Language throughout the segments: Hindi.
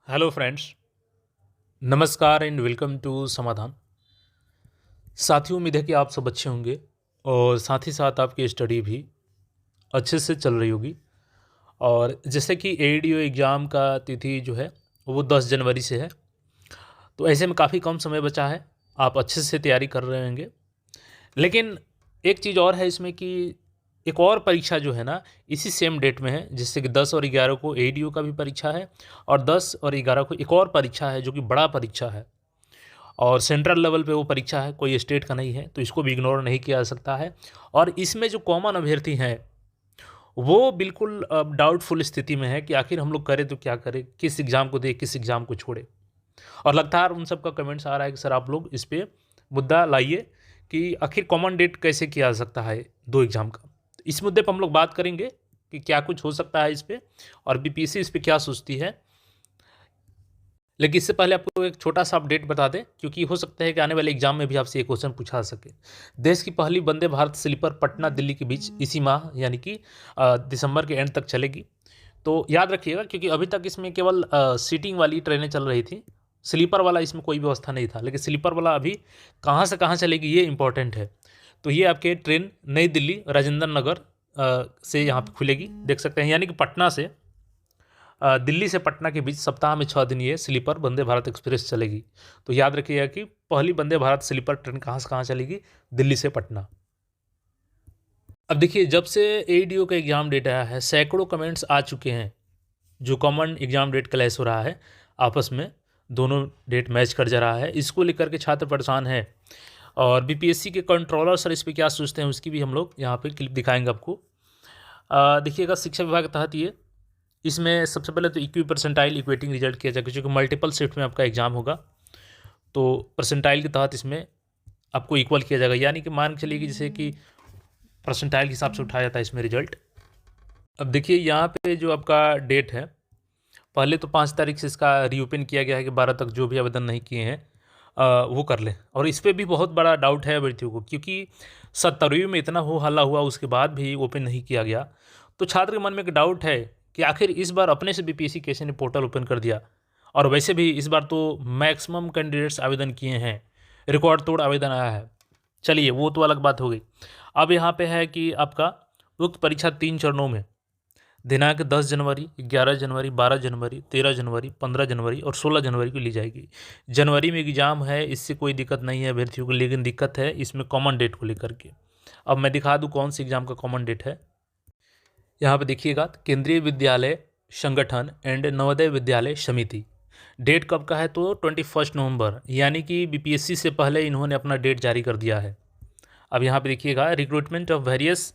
हेलो फ्रेंड्स, नमस्कार एंड वेलकम टू समाधान। साथियों, उम्मीद है कि आप सब अच्छे होंगे और साथ ही साथ आपकी स्टडी भी अच्छे से चल रही होगी। और जैसे कि एडीओ एग्ज़ाम का तिथि जो है वो 10 जनवरी से है, तो ऐसे में काफ़ी कम समय बचा है। आप अच्छे से तैयारी कर रहे होंगे। लेकिन एक चीज़ और है इसमें कि एक और परीक्षा जो है ना, इसी सेम डेट में है, जिससे कि 10 और 11 को एडीओ का भी परीक्षा है और 10 और 11 को एक और परीक्षा है जो कि बड़ा परीक्षा है और सेंट्रल लेवल पे वो परीक्षा है, कोई स्टेट का नहीं है, तो इसको भी इग्नोर नहीं किया जा सकता है। और इसमें जो कॉमन अभ्यर्थी हैं वो बिल्कुल डाउटफुल स्थिति में है कि आखिर हम लोग करें तो क्या करें, किस एग्ज़ाम को दें, किस एग्ज़ाम को छोड़ें। और लगातार उन सब का कमेंट्स आ रहा है कि सर आप लोग इस पे मुद्दा लाइए कि आखिर कॉमन डेट कैसे किया जा सकता है दो एग्ज़ाम का। इस मुद्दे पर हम लोग बात करेंगे कि क्या कुछ हो सकता है इस पे और बीपीएससी इस पे क्या सोचती है। लेकिन इससे पहले आपको एक छोटा सा अपडेट बता दें, क्योंकि हो सकता है कि आने वाले एग्जाम में भी आपसे ये क्वेश्चन पूछा सके। देश की पहली वंदे भारत स्लीपर पटना दिल्ली के बीच इसी माह यानी कि दिसंबर के एंड तक चलेगी। तो याद रखिएगा, क्योंकि अभी तक इसमें केवल सीटिंग वाली ट्रेनें चल रही थी, स्लीपर वाला इसमें कोई व्यवस्था नहीं था। लेकिन स्लीपर वाला अभी कहाँ से कहाँ चलेगी ये इंपॉर्टेंट है। तो ये आपके ट्रेन नई दिल्ली राजेंद्र नगर से यहाँ पे खुलेगी, देख सकते हैं, यानी कि पटना से दिल्ली से पटना के बीच सप्ताह में 6 दिन ये स्लीपर वंदे भारत एक्सप्रेस चलेगी। तो याद रखिएगा कि पहली वंदे भारत स्लीपर ट्रेन कहाँ से कहाँ चलेगी, दिल्ली से पटना। अब देखिए, जब से एडीओ का एग्ज़ाम डेट आया है सैकड़ों कमेंट्स आ चुके हैं। जो कॉमन एग्ज़ाम डेट क्लैश हो रहा है आपस में, दोनों डेट मैच कर जा रहा है, इसको लेकर के छात्र परेशान है। और बीपीएससी के कंट्रोलर सर इस पर क्या सोचते हैं उसकी भी हम लोग यहाँ पे क्लिप दिखाएंगे आपको। देखिएगा, शिक्षा विभाग के तहत ये इसमें सबसे पहले तो इक्वी परसेंटाइल इक्वेटिंग रिजल्ट किया जाएगा, क्योंकि मल्टीपल शिफ्ट में आपका एग्जाम होगा। तो परसेंटाइल के तहत इसमें आपको इक्वल किया जाएगा, यानी कि मान के चलिए कि जैसे कि परसेंटाइल के हिसाब से उठाया जाता है इसमें रिजल्ट। अब देखिए यहाँ पे जो आपका डेट है, पहले तो 5 तारीख से इसका रीओपन किया गया है कि 12 तक जो भी आवेदन नहीं किए हैं वो कर लें। और इस पर भी बहुत बड़ा डाउट है अभ्यर्थियों को, क्योंकि 17वीं में इतना हो हल्ला हुआ, उसके बाद भी ओपन नहीं किया गया। तो छात्र के मन में एक डाउट है कि आखिर इस बार अपने से बीपीएससी कैसे ने पोर्टल ओपन कर दिया। और वैसे भी इस बार तो मैक्सिमम कैंडिडेट्स आवेदन किए हैं, रिकॉर्ड तोड़ आवेदन आया है। चलिए, वो तो अलग बात हो गई। अब यहाँ पे है कि आपका उक्त परीक्षा 3 चरणों में दिनांक 10 जनवरी, 11 जनवरी, 12 जनवरी, 13 जनवरी, 15 जनवरी और 16 जनवरी को ली जाएगी। जनवरी में एग्जाम है, इससे कोई दिक्कत नहीं है अभ्यर्थियों को, लेकिन दिक्कत है इसमें कॉमन डेट को लेकर के। अब मैं दिखा दूँ कौन सी एग्जाम का कॉमन डेट है। यहाँ पे देखिएगा, केंद्रीय विद्यालय संगठन एंड नवोदय विद्यालय समिति। डेट कब का है तो 21 नवंबर, यानी कि बीपीएससी से पहले इन्होंने अपना डेट जारी कर दिया है। अब यहाँ पे देखिएगा, recruitment of various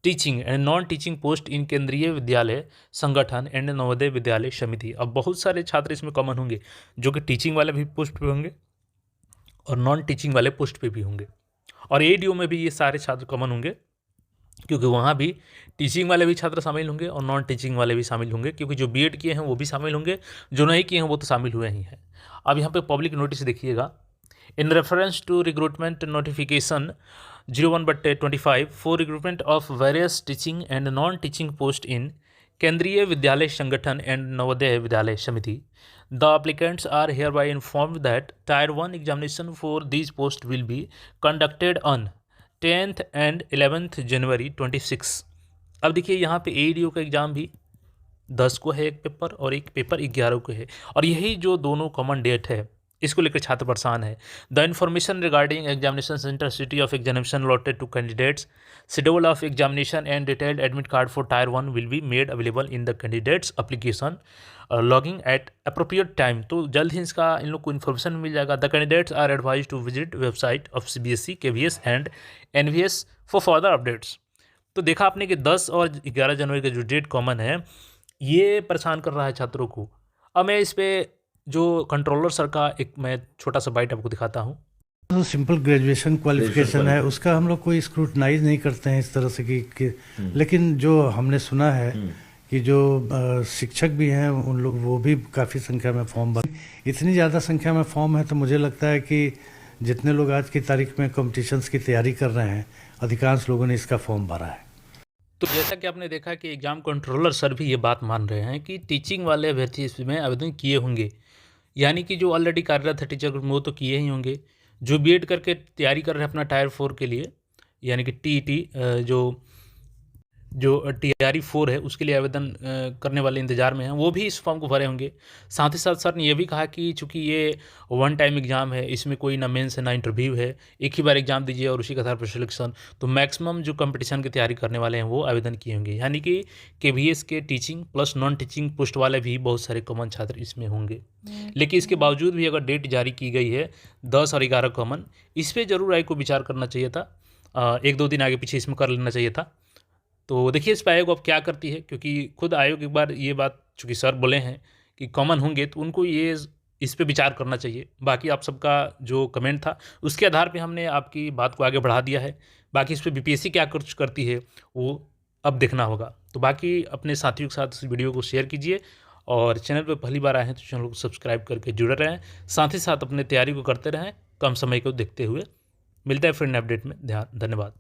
teaching and non teaching post in Kendriya Vidyalaya Sangathan and Navodaya Vidyalaya समिति। अब बहुत सारे छात्र इसमें कॉमन होंगे, जो कि टीचिंग वाले भी पोस्ट पे होंगे और नॉन टीचिंग वाले पोस्ट पे भी होंगे। और एडीओ में भी ये सारे छात्र कॉमन होंगे, क्योंकि वहाँ भी टीचिंग वाले भी छात्र शामिल होंगे और नॉन टीचिंग वाले भी शामिल होंगे, क्योंकि जो बीएड किए हैं वो भी शामिल होंगे, जो नहीं किए हैं वो तो शामिल हुए ही हैं। अब यहाँ पे पब्लिक नोटिस देखिएगा, in reference to recruitment notification 01/25 for recruitment of various teaching and non teaching post in Kendriya Vidyalaya Sangathan and Navodaya Vidyalaya Samiti, the applicants are hereby informed that Tier 1 examination for these posts will be conducted on 10th and 11th जनवरी 26। अब देखिए, यहाँ पे एडीओ का एग्ज़ाम भी 10 को है एक पेपर और एक पेपर 11 को है, और यही जो दोनों कॉमन डेट है इसको लेकर छात्र परेशान है। The information regarding examination centre, city of examination allotted to candidates, schedule of examination and detailed admit card for Tier 1 will be made available in the candidates application login at appropriate time. तो जल्द ही इसका इन लोग को इन्फॉर्मेशन मिल जाएगा। The candidates are advise to visit website of CBSE, KVS and NVS for further updates. तो देखा आपने कि 10 और 11 जनवरी का जो डेट कॉमन है ये परेशान कर रहा है छात्रों को। अब मैं इस पर जो कंट्रोलर सर का एक मैं छोटा सा बाइट आपको दिखाता हूँ। तो सिंपल ग्रेजुएशन क्वालिफिकेशन है, उसका हम लोग कोई स्क्रूटनाइज नहीं करते हैं इस तरह से कि लेकिन जो हमने सुना है कि जो शिक्षक भी हैं उन लोग वो भी काफ़ी संख्या में फॉर्म भर, इतनी ज़्यादा संख्या में फॉर्म है तो मुझे लगता है कि जितने लोग आज की तारीख में कॉम्पिटिशन्स की तैयारी कर रहे हैं अधिकांश लोगों ने इसका फॉर्म भरा है। तो जैसा कि आपने देखा कि एग्ज़ाम कंट्रोलर सर भी ये बात मान रहे हैं कि टीचिंग वाले अभ्यर्थी इसमें आवेदन किए होंगे, यानी कि जो ऑलरेडी कार्यरत है टीचर वो तो किए ही होंगे। जो बीएड करके तैयारी कर रहे हैं अपना टायर 4 के लिए, यानी कि टीईटी जो टीआरई 4 है उसके लिए आवेदन करने वाले इंतज़ार में हैं, वो भी इस फॉर्म को भरे होंगे। साथ ही साथ सर ने ये भी कहा कि चूँकि ये वन टाइम एग्ज़ाम है, इसमें कोई ना मेंस है ना इंटरव्यू है, एक ही बार एग्ज़ाम दीजिए और उसी के आधार पर सिलेक्शन, तो मैक्सिमम जो कंपटीशन की तैयारी करने वाले हैं वो आवेदन किए होंगे, यानी कि केवीएस के teaching plus non teaching post वाले भी बहुत सारे कॉमन छात्र इसमें होंगे। लेकिन इसके बावजूद भी अगर डेट जारी की गई है 10 और 11 कॉमन, इस पर ज़रूर आयोग को विचार करना चाहिए था, 1-2 दिन आगे पीछे इसमें कर लेना चाहिए था। तो देखिए इस पे आयोग अब क्या करती है, क्योंकि खुद आयोग एक बार ये बात चूँकि सर बोले हैं कि कॉमन होंगे तो उनको ये इस पे विचार करना चाहिए। बाकी आप सबका जो कमेंट था उसके आधार पे हमने आपकी बात को आगे बढ़ा दिया है। बाकी इस पे बीपीएससी क्या कुछ करती है वो अब देखना होगा। तो बाकी अपने साथियों के साथ इस वीडियो को शेयर कीजिए और चैनल पर पहली बार आए हैं तो चैनल को सब्सक्राइब करके जुड़े रहें। साथ ही साथ अपने तैयारी को करते रहें, कम समय को देखते हुए। मिलता है फिर नए अपडेट में। धन्यवाद।